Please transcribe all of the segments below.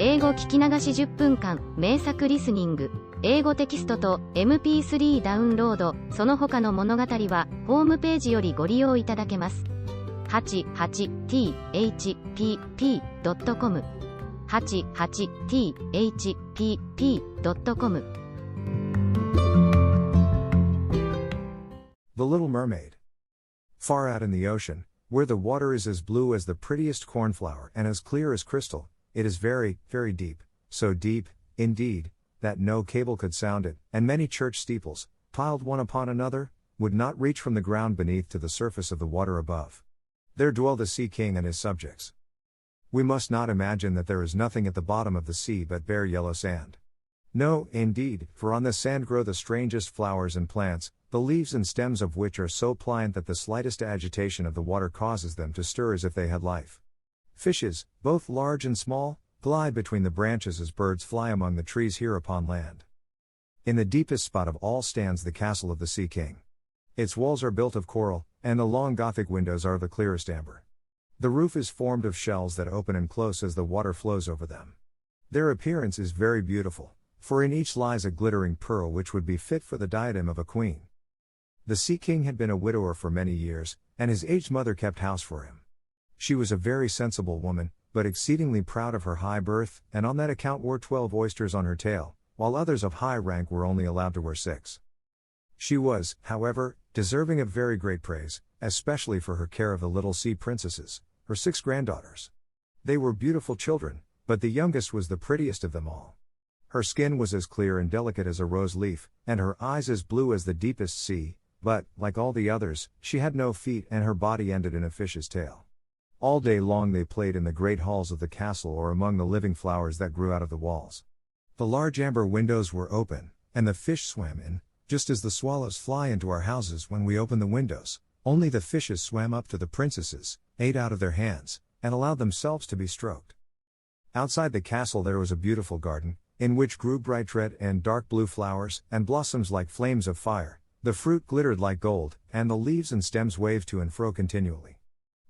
英語聞き流し10分間、名作リスニング、英語テキストと MP3 ダウンロード、その他の物語は、ホームページよりご利用いただけます。88thpp.com 88thpp.com The Little Mermaid. Far out in the ocean, where the water is as blue as the prettiest cornflower and as clear as crystal, it is very, very deep, so deep, indeed, that no cable could sound it, and many church steeples, piled one upon another, would not reach from the ground beneath to the surface of the water above. There dwell the Sea King and his subjects. We must not imagine that there is nothing at the bottom of the sea but bare yellow sand. No, indeed, for on this sand grow the strangest flowers and plants, the leaves and stems of which are so pliant that the slightest agitation of the water causes them to stir as if they had life. Fishes, both large and small, glide between the branches as birds fly among the trees here upon land. In the deepest spot of all stands the castle of the Sea King. Its walls are built of coral, and the long Gothic windows are of the clearest amber. The roof is formed of shells that open and close as the water flows over them. Their appearance is very beautiful, for in each lies a glittering pearl which would be fit for the diadem of a queen. The Sea King had been a widower for many years, and his aged mother kept house for him. She was a very sensible woman, but exceedingly proud of her high birth, and on that account wore 12 oysters on her tail, while others of high rank were only allowed to wear 6. She was, however, deserving of very great praise, especially for her care of the little sea princesses, her 6 granddaughters. They were beautiful children, but the youngest was the prettiest of them all. Her skin was as clear and delicate as a rose leaf, and her eyes as blue as the deepest sea, but, like all the others, she had no feet and her body ended in a fish's tail. All day long they played in the great halls of the castle or among the living flowers that grew out of the walls. The large amber windows were open, and the fish swam in, just as the swallows fly into our houses when we open the windows, only the fishes swam up to the princesses, ate out of their hands, and allowed themselves to be stroked. Outside the castle there was a beautiful garden, in which grew bright red and dark blue flowers, and blossoms like flames of fire, the fruit glittered like gold, and the leaves and stems waved to and fro continually.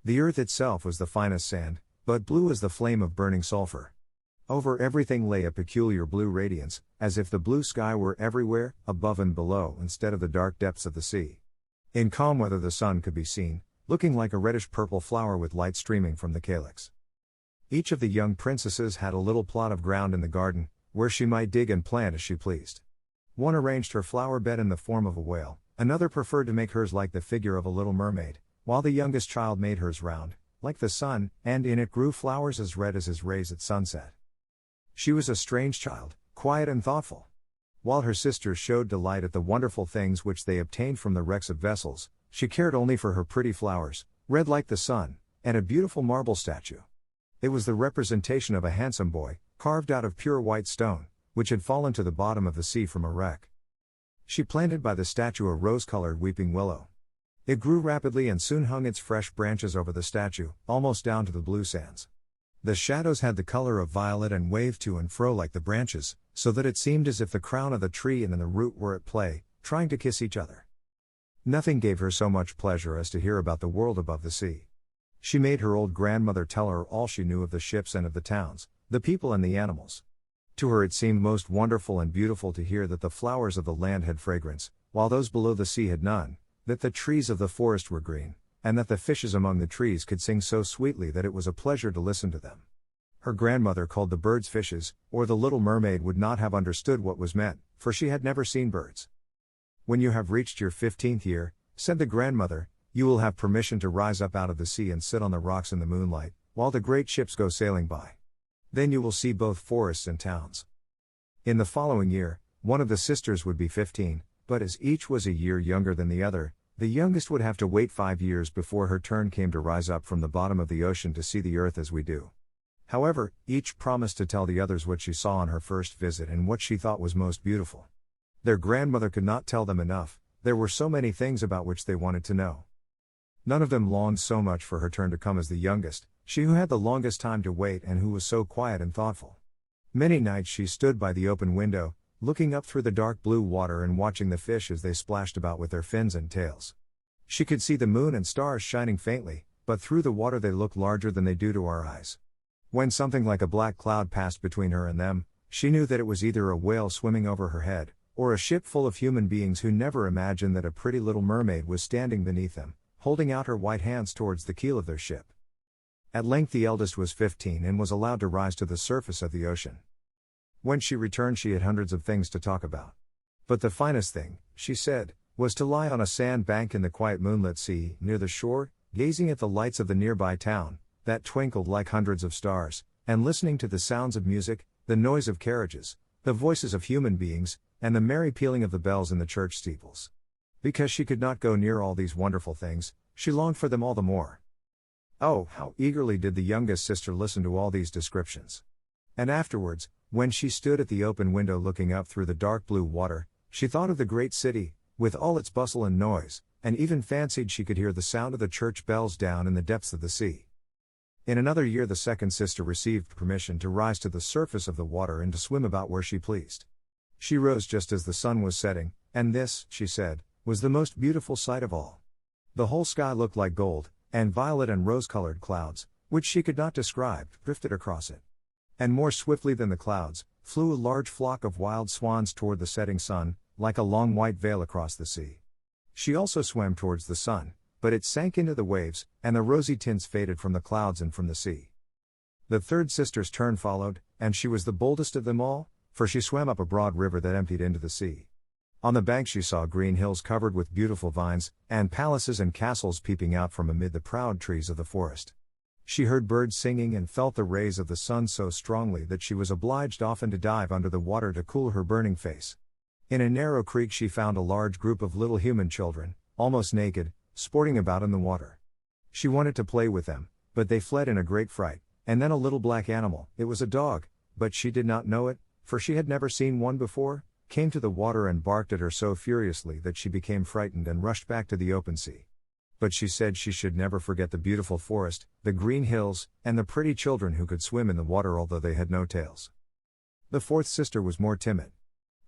The earth itself was the finest sand, but blue as the flame of burning sulfur. Over everything lay a peculiar blue radiance, as if the blue sky were everywhere, above and below, instead of the dark depths of the sea. In calm weather the sun could be seen, looking like a reddish-purple flower with light streaming from the calyx. Each of the young princesses had a little plot of ground in the garden, where she might dig and plant as she pleased. One arranged her flower bed in the form of a whale, another preferred to make hers like the figure of a little mermaid, while the youngest child made hers round, like the sun, and in it grew flowers as red as his rays at sunset. She was a strange child, quiet and thoughtful. While her sisters showed delight at the wonderful things which they obtained from the wrecks of vessels, she cared only for her pretty flowers, red like the sun, and a beautiful marble statue. It was the representation of a handsome boy, carved out of pure white stone, which had fallen to the bottom of the sea from a wreck. She planted by the statue a rose-colored weeping willow. It grew rapidly and soon hung its fresh branches over the statue, almost down to the blue sands. The shadows had the color of violet and waved to and fro like the branches, so that it seemed as if the crown of the tree and the root were at play, trying to kiss each other. Nothing gave her so much pleasure as to hear about the world above the sea. She made her old grandmother tell her all she knew of the ships and of the towns, the people and the animals. To her it seemed most wonderful and beautiful to hear that the flowers of the land had fragrance, while those below the sea had none, that the trees of the forest were green, and that the fishes among the trees could sing so sweetly that it was a pleasure to listen to them. Her grandmother called the birds fishes, or the little mermaid would not have understood what was meant, for she had never seen birds. When you have reached your 15th year, said the grandmother, you will have permission to rise up out of the sea and sit on the rocks in the moonlight, while the great ships go sailing by. Then you will see both forests and towns. In the following year, one of the sisters would be 15, but as each was a year younger than the other, the youngest would have to wait 5 years before her turn came to rise up from the bottom of the ocean to see the earth as we do. However, each promised to tell the others what she saw on her first visit and what she thought was most beautiful. Their grandmother could not tell them enough, there were so many things about which they wanted to know. None of them longed so much for her turn to come as the youngest, she who had the longest time to wait and who was so quiet and thoughtful. Many nights she stood by the open window, looking up through the dark blue water and watching the fish as they splashed about with their fins and tails. She could see the moon and stars shining faintly, but through the water they looked larger than they do to our eyes. When something like a black cloud passed between her and them, she knew that it was either a whale swimming over her head, or a ship full of human beings who never imagined that a pretty little mermaid was standing beneath them, holding out her white hands towards the keel of their ship. At length the eldest was 15 and was allowed to rise to the surface of the ocean. When she returned she had hundreds of things to talk about. But the finest thing, she said, was to lie on a sand bank in the quiet moonlit sea, near the shore, gazing at the lights of the nearby town, that twinkled like hundreds of stars, and listening to the sounds of music, the noise of carriages, the voices of human beings, and the merry pealing of the bells in the church steeples. Because she could not go near all these wonderful things, she longed for them all the more. Oh, how eagerly did the youngest sister listen to all these descriptions. And afterwards, when she stood at the open window looking up through the dark blue water, she thought of the great city, with all its bustle and noise, and even fancied she could hear the sound of the church bells down in the depths of the sea. In another year the second sister received permission to rise to the surface of the water and to swim about where she pleased. She rose just as the sun was setting, and this, she said, was the most beautiful sight of all. The whole sky looked like gold, and violet and rose-colored clouds, which she could not describe, drifted across it. And more swiftly than the clouds, flew a large flock of wild swans toward the setting sun, like a long white veil across the sea. She also swam towards the sun, but it sank into the waves, and the rosy tints faded from the clouds and from the sea. The third sister's turn followed, and she was the boldest of them all, for she swam up a broad river that emptied into the sea. On the bank she saw green hills covered with beautiful vines, and palaces and castles peeping out from amid the proud trees of the forest. She heard birds singing and felt the rays of the sun so strongly that she was obliged often to dive under the water to cool her burning face. In a narrow creek she found a large group of little human children, almost naked, sporting about in the water. She wanted to play with them, but they fled in a great fright, and then a little black animal, it was a dog, but she did not know it, for she had never seen one before, came to the water and barked at her so furiously that she became frightened and rushed back to the open sea. But she said she should never forget the beautiful forest, the green hills, and the pretty children who could swim in the water although they had no tails. The fourth sister was more timid.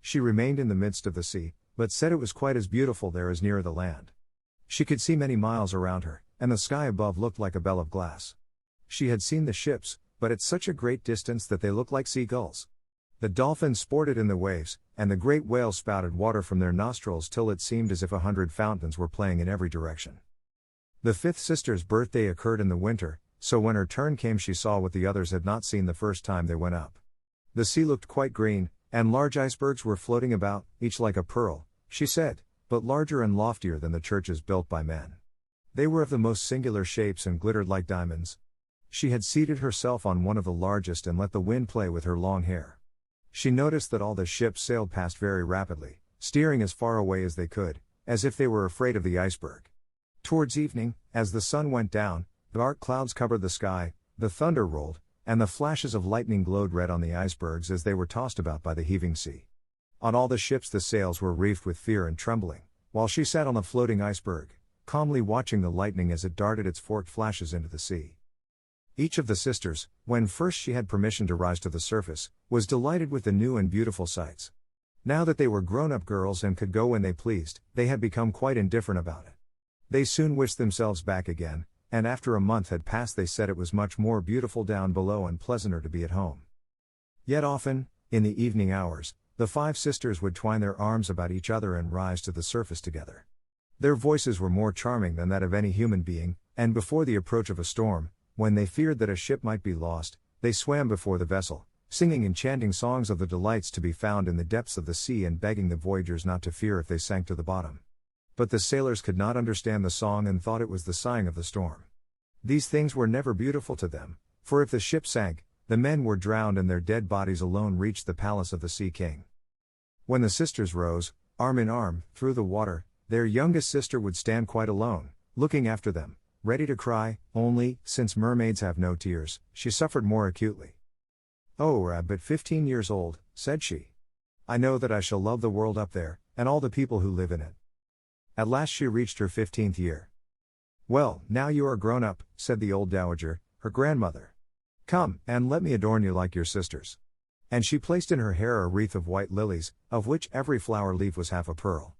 She remained in the midst of the sea, but said it was quite as beautiful there as nearer the land. She could see many miles around her, and the sky above looked like a bell of glass. She had seen the ships, but at such a great distance that they looked like seagulls. The dolphins sported in the waves, and the great whales spouted water from their nostrils till it seemed as if 100 fountains were playing in every direction. The fifth sister's birthday occurred in the winter, so when her turn came she saw what the others had not seen the first time they went up. The sea looked quite green, and large icebergs were floating about, each like a pearl, she said, but larger and loftier than the churches built by men. They were of the most singular shapes and glittered like diamonds. She had seated herself on one of the largest and let the wind play with her long hair. She noticed that all the ships sailed past very rapidly, steering as far away as they could, as if they were afraid of the iceberg. Towards evening, as the sun went down, dark clouds covered the sky, the thunder rolled, and the flashes of lightning glowed red on the icebergs as they were tossed about by the heaving sea. On all the ships the sails were reefed with fear and trembling, while she sat on the floating iceberg, calmly watching the lightning as it darted its forked flashes into the sea. Each of the sisters, when first she had permission to rise to the surface, was delighted with the new and beautiful sights. Now that they were grown-up girls and could go when they pleased, they had become quite indifferent about it. They soon wished themselves back again, and after a month had passed they said it was much more beautiful down below and pleasanter to be at home. Yet often, in the evening hours, the five sisters would twine their arms about each other and rise to the surface together. Their voices were more charming than that of any human being, and before the approach of a storm, when they feared that a ship might be lost, they swam before the vessel, singing enchanting songs of the delights to be found in the depths of the sea and begging the voyagers not to fear if they sank to the bottom. But the sailors could not understand the song and thought it was the sighing of the storm. These things were never beautiful to them, for if the ship sank, the men were drowned and their dead bodies alone reached the palace of the Sea King. When the sisters rose, arm in arm, through the water, their youngest sister would stand quite alone, looking after them, ready to cry, only, since mermaids have no tears, she suffered more acutely. "Oh, I'm but 15 years old," said she. "I know that I shall love the world up there, and all the people who live in it." At last she reached her 15th year. "Well, now you are grown up," said the old dowager, her grandmother. "Come, and let me adorn you like your sisters." And she placed in her hair a wreath of white lilies, of which every flower leaf was half a pearl.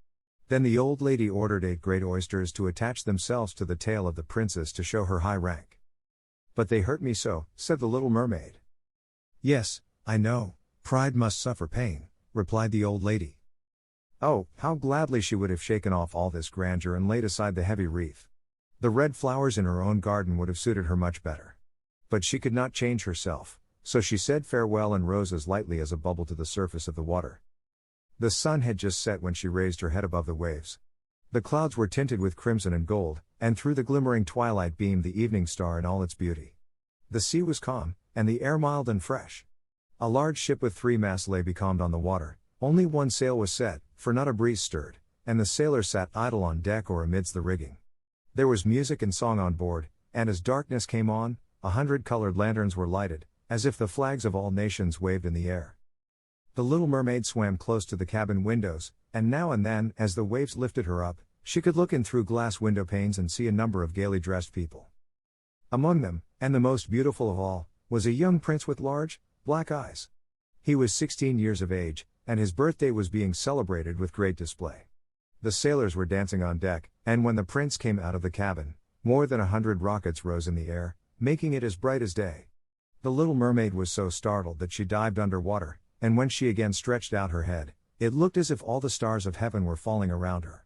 Then the old lady ordered 8 great oysters to attach themselves to the tail of the princess to show her high rank. But they hurt me so, said the little mermaid. Yes, I know, pride must suffer pain, replied the old lady. Oh, how gladly she would have shaken off all this grandeur and laid aside the heavy wreath. The red flowers in her own garden would have suited her much better. But she could not change herself, so she said farewell and rose as lightly as a bubble to the surface of the water. The sun had just set when she raised her head above the waves. The clouds were tinted with crimson and gold, and through the glimmering twilight beamed the evening star in all its beauty. The sea was calm, and the air mild and fresh. A large ship with 3 masts lay becalmed on the water, only one sail was set, for not a breeze stirred, and the sailors sat idle on deck or amidst the rigging. There was music and song on board, and as darkness came on, 100 colored lanterns were lighted, as if the flags of all nations waved in the air. The little mermaid swam close to the cabin windows, and now and then, as the waves lifted her up, she could look in through glass window panes and see a number of gaily dressed people. Among them, and the most beautiful of all, was a young prince with large, black eyes. He was 16 years of age, and his birthday was being celebrated with great display. The sailors were dancing on deck, and when the prince came out of the cabin, more than 100 rockets rose in the air, making it as bright as day. The little mermaid was so startled that she dived under water, and when she again stretched out her head, it looked as if all the stars of heaven were falling around her.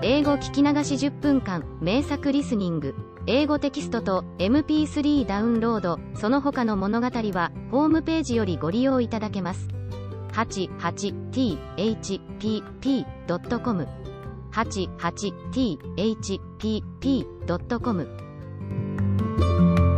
英語聞き流し10分間、名作リスニング。英語テキストと MP3 ダウンロード、その他の物語は、ホームページよりご利用いただけます。88thpp.com 88thpp.com